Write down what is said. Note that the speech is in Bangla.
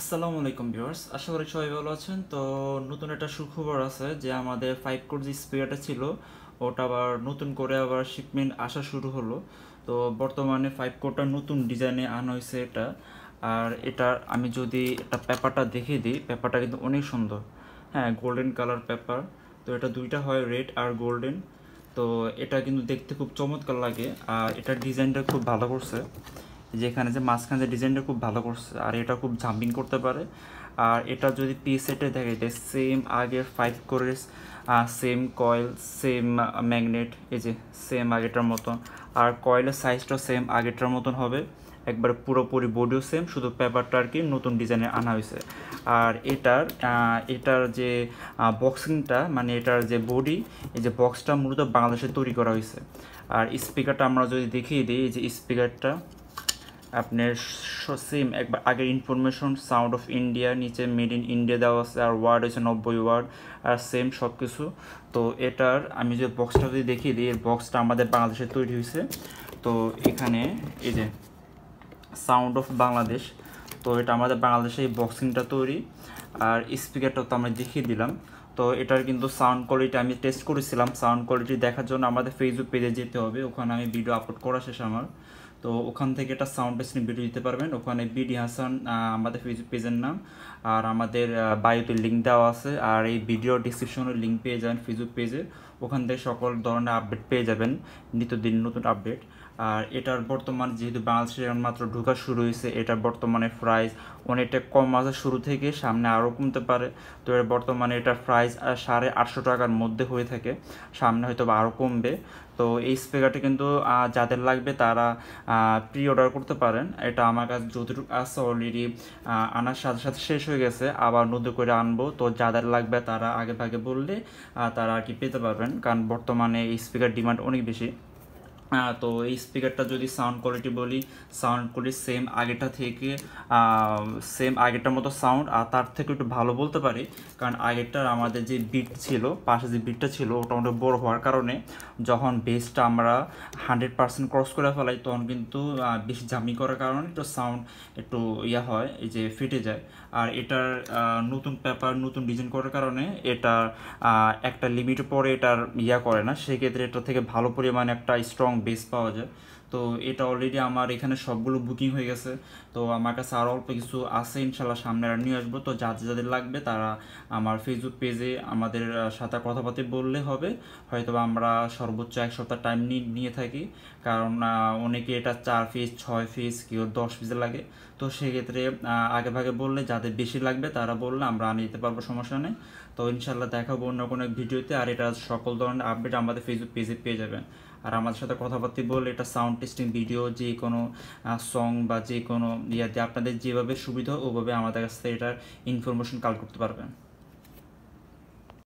আসসালামু আলাইকুম ভিউয়ার্স, আশা করি সবাই ভালো আছেন। তো নতুন একটা সুখবর আছে যে আমাদের 5 কোর যে স্পিকারটা ছিল ওটা আবার নতুন করে আবার শিপমেন্ট আসা শুরু হলো। তো বর্তমানে 5 কোরটা নতুন ডিজাইনে আনা হয়েছে এটা। আর এটার আমি যদি একটা পেপারটা দেখিয়ে দিই, পেপারটা কিন্তু অনেক সুন্দর। হ্যাঁ, গোল্ডেন কালার পেপার। তো এটা দুইটা হয়, রেড আর গোল্ডেন। তো এটা কিন্তু দেখতে খুব চমৎকার লাগে আর এটার ডিজাইনটা খুব ভালো করছে। যেখানে যে মাঝখানে যে ডিজাইনটা খুব ভালো করছে আর এটা খুব জাম্পিং করতে পারে। আর এটা যদি পি সেটে দেখে এটা সেম আগের 5 কোরের সেম কয়েল, সেম ম্যাগনেট, এই যে সেম আগেরটার মতন। আর কয়েলের সাইজটা সেম আগেরটার মতন হবে, একবার পুরোপুরি বডিও সেম, শুধু পেপারটা আর কি নতুন ডিজাইনে আনা হয়েছে। আর এটার যে বক্সিংটা, মানে এটার যে বডি, এই যে বক্সটা মূলত বাংলাদেশে তৈরি করা হয়েছে। আর স্পিকারটা আমরা যদি দেখিয়ে দিই, এই যে স্পিকারটা আপনার সেম একবার আগের ইনফরমেশন সাউন্ড অফ ইন্ডিয়া, নিচে মেড ইন ইন্ডিয়া দেওয়া আছে, আর ওয়ার্ড হচ্ছে 90 ওয়ার্ড, আর সেম সব কিছু। তো এটার আমি যে বক্সটা যদি দেখিয়ে দিই, এর বক্সটা আমাদের বাংলাদেশে তৈরি হয়েছে। তো এখানে এই যে সাউন্ড অফ বাংলাদেশ, তো এটা আমাদের বাংলাদেশে এই বক্সিংটা তৈরি। আর স্পিকারটাও তো আমরা দেখিয়ে দিলাম। তো এটার কিন্তু সাউন্ড কোয়ালিটি আমি টেস্ট করেছিলাম। সাউন্ড কোয়ালিটি দেখার জন্য আমাদের ফেসবুক পেজে যেতে হবে, ওখানে আমি ভিডিও আপলোড করা শেষ আমার। তো ওখান থেকে একটা সাউন্ড টেস্টিং ভিডিও দিতে পারবেন। ওখানে বিডি হাসান আমাদের ফেসবুক পেজের নাম, আর আমাদের বায়োতে লিঙ্ক দেওয়া আছে, আর এই ভিডিও ডিসক্রিপশনে লিঙ্ক পেয়ে যাবেন ফেসবুক পেজে। ওখান থেকে সকল ধরনের আপডেট পেয়ে যাবেন, নিত্যদিন নতুন আপডেট। আর এটার বর্তমান যেহেতু বাংলাদেশে মাত্র ঢোকা শুরু হয়েছে, এটার বর্তমানে প্রাইস অনেকটা কম আছে শুরু থেকে, সামনে আরও কমতে পারে। তো এর বর্তমানে এটার প্রাইস 850 টাকার মধ্যে হয়ে থাকে, সামনে হয়তো বা আরও কমবে। তো এই স্পিকারটা কিন্তু যাদের লাগবে তারা প্রি অর্ডার করতে পারেন। এটা আমার কাছে যতটুকু আছে অলরেডি আনার সাথে সাথে শেষ হয়ে গেছে, আবার নতুন করে আনবো। তো যাদের লাগবে তারা আগে ভাগে বললে তারা আর কি পেতে পারবেন, কারণ বর্তমানে এই স্পিকার ডিমান্ড অনেক বেশি। তো এই স্পিকারটা যদি সাউন্ড কোয়ালিটি বলি, সাউন্ড কোয়ালিটি সেম আগেরটার মতো সাউন্ড, আর তার থেকে একটু ভালো বলতে পারি, কারণ আগেরটার আমাদের যে বিট ছিল, পাশে যে বিটটা ছিল ওটা অনেক বড় হওয়ার কারণে যখন বেসটা আমরা 100% ক্রস করে ফেলাই তখন কিন্তু বেশি জামি করার কারণে একটু সাউন্ড একটু ইয়া হয়, এই যে ফেটে যায়। আর এটার নতুন পেপার, নতুন ডিজাইন করার কারণে এটা একটা লিমিটের পরে এটার ইয়া করে না, সেক্ষেত্রে এটা থেকে ভালো পরিমাণে একটা স্ট্রং বেস পাওয়া যায়। তো এটা অলরেডি আমার এখানে সবগুলো বুকিং হয়ে গেছে। তো আমার কাছে আরও অল্প কিছু আছে, ইনশাল্লাহ সামনে আর নিয়ে আসবো। তো যাদের যাদের লাগবে তারা আমার ফেসবুক পেজে আমাদের সাথে কথাবার্তা বললে হবে। হয়তো আমরা সর্বোচ্চ 1 সপ্তাহ টাইম নিয়ে থাকি, কারণ অনেকে এটা 4 পিস 6 পিস কেউ 10 পিস লাগে। তো সেক্ষেত্রে আগে ভাগে বললে, যাদের বেশি লাগবে তারা বললে আমরা আনিয়ে দিতে পারবো, সমস্যা নেই। তো ইনশাল্লাহ দেখাবো অন্য কোনো এক ভিডিওতে। আর এটা সকল ধরনের আপডেট আমাদের ফেসবুক পেজে পেয়ে যাবেন। আর আমাদের সাথে কথাবার্তা বললে এটা সাউন্ড টেস্টিং ভিডিও, যে কোনো সং বা যে কোনো ইয়াতে আপনাদের যেভাবে সুবিধা ওভাবে আমাদের কাছ থেকে এটার ইনফরমেশন কালেক্ট করতে পারবেন।